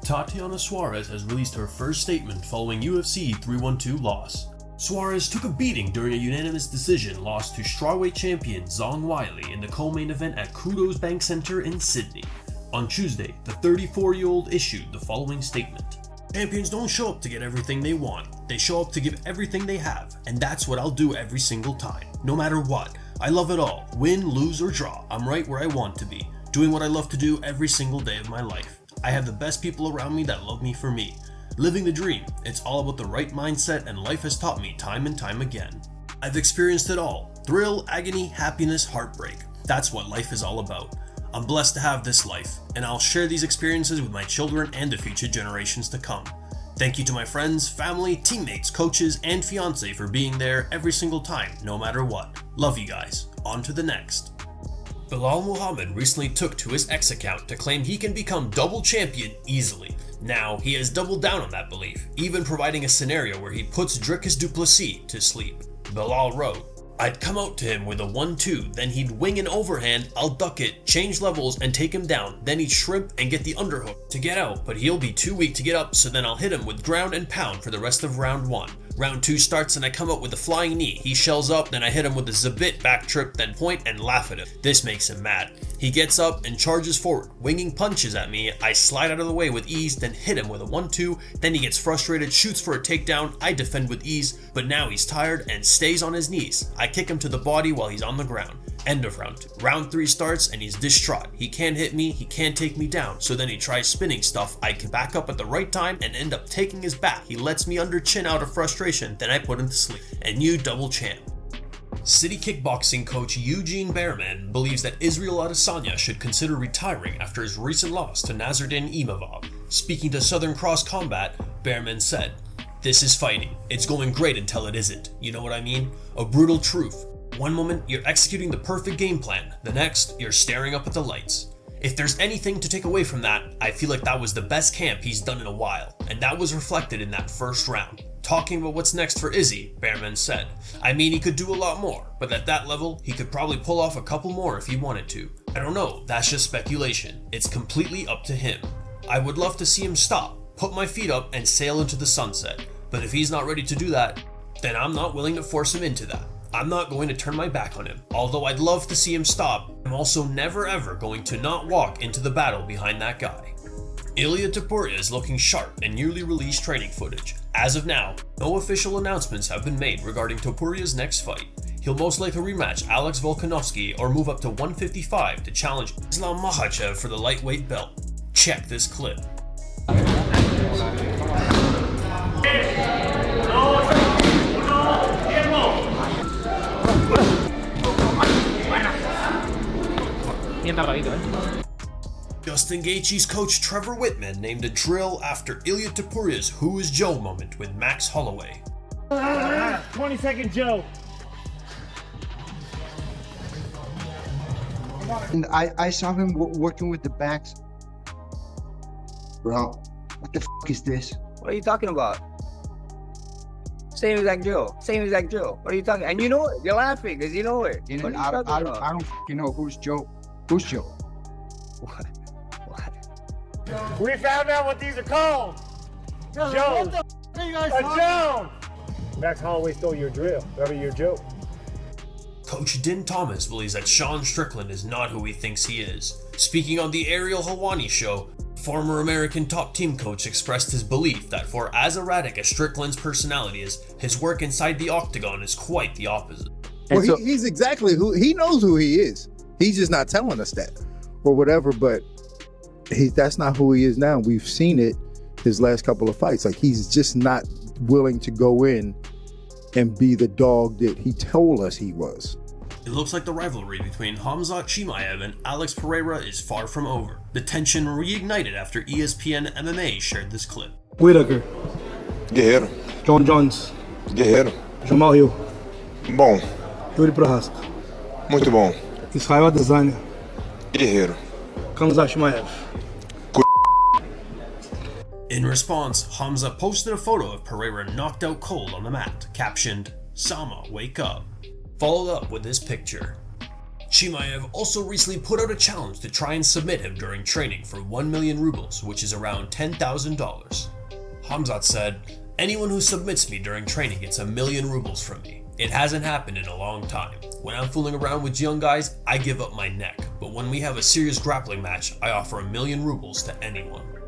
Tatiana Suarez has released her first statement following UFC 312 loss. Suarez took a beating during a unanimous decision loss to strawweight champion Zhang Weili in the co-main event at Kudos Bank Center in Sydney. On Tuesday, the 34-year-old issued the following statement. Champions don't show up to get everything they want, they show up to give everything they have, and that's what I'll do every single time, no matter what. I love it all, win, lose, or draw, I'm right where I want to be, doing what I love to do every single day of my life. I have the best people around me that love me for me. Living the dream, it's all about the right mindset, and life has taught me time and time again. I've experienced it all, thrill, agony, happiness, heartbreak. That's what life is all about. I'm blessed to have this life, and I'll share these experiences with my children and the future generations to come. Thank you to my friends, family, teammates, coaches, and fiance for being there every single time, no matter what. Love you guys. On to the next. Belal Muhammad recently took to his X account to claim he can become double champion easily. Now, he has doubled down on that belief, even providing a scenario where he puts Dricus du Plessis to sleep. Belal wrote, I'd come out to him with a 1-2, then he'd wing an overhand, I'll duck it, change levels and take him down, then he'd shrimp and get the underhook to get out, but he'll be too weak to get up, so then I'll hit him with ground and pound for the rest of round 1. Round 2 starts and I come up with a flying knee, he shells up, then I hit him with a zabit back trip, then point and laugh at him. This makes him mad. He gets up and charges forward, winging punches at me, I slide out of the way with ease, then hit him with a 1-2, then he gets frustrated, shoots for a takedown, I defend with ease, but now he's tired and stays on his knees. I kick him to the body while he's on the ground. End of round 2. Round 3 starts and he's distraught. He can't hit me, he can't take me down, so then he tries spinning stuff. I can back up at the right time and end up taking his back. He lets me under chin out of frustration, then I put him to sleep. And you double champ. City kickboxing coach Eugene Bareman believes that Israel Adesanya should consider retiring after his recent loss to Nasruddin Imavov. Speaking to Southern Cross Combat, Bareman said, This is fighting. It's going great until it isn't. You know what I mean? A brutal truth. One moment, you're executing the perfect game plan. The next, you're staring up at the lights. If there's anything to take away from that, I feel like that was the best camp he's done in a while, and that was reflected in that first round. Talking about what's next for Izzy, Bareman said, I mean, he could do a lot more, but at that level, he could probably pull off a couple more if he wanted to. I don't know, that's just speculation. It's completely up to him. I would love to see him stop, put my feet up, and sail into the sunset. But if he's not ready to do that, then I'm not willing to force him into that. I'm not going to turn my back on him. Although I'd love to see him stop, I'm also never ever going to not walk into the battle behind that guy. Ilia Topuria is looking sharp in newly released training footage. As of now, no official announcements have been made regarding Topuria's next fight. He'll most likely rematch Alex Volkanovski or move up to 155 to challenge Islam Makhachev for the lightweight belt. Check this clip. Justin Gaethje's coach Trevor Whitman named a drill after Ilia Topuria's Who is Joe moment with Max Holloway. 20-second Joe. And I saw him working with the backs. Bro, what the f is this? What are you talking about? Same exact drill. Same exact drill. What are you talking? And you know it. You're laughing because you know it. You know, What are you I talking about? don't fucking know who's Joe. Who's Joe? What? We found out what these are called. Joe. What the f are you guys A talking? Joe. Max Holloway stole your drill. That'll be your joke. Coach Din Thomas believes that Sean Strickland is not who he thinks he is. Speaking on the Ariel Helwani show, former American top team coach expressed his belief that for as erratic as Strickland's personality is, his work inside the octagon is quite the opposite. Well, he's exactly who he knows who he is. He's just not telling us that or whatever, but that's not who he is now. We've seen it his last couple of fights. Like, he's just not willing to go in and be the dog that he told us he was. It looks like the rivalry between Khamzat Chimaev and Alex Pereira is far from over. The tension reignited after ESPN MMA shared this clip. Whitaker, Guerreiro, John Jones, Guerreiro, Jamal Hill, bom, Yuri Prohaska, muito bom, Israel Adesanya, Guerreiro. Khamzat Chimaev. In response, Hamza posted a photo of Pereira knocked out cold on the mat, captioned, Sama, wake up. Followed up with this picture. Chimaev also recently put out a challenge to try and submit him during training for 1 million rubles, which is around $10,000. Khamzat said, "Anyone who submits me during training gets 1 million rubles from me. It hasn't happened in a long time. When I'm fooling around with young guys, I give up my neck. But when we have a serious grappling match, I offer 1 million rubles to anyone."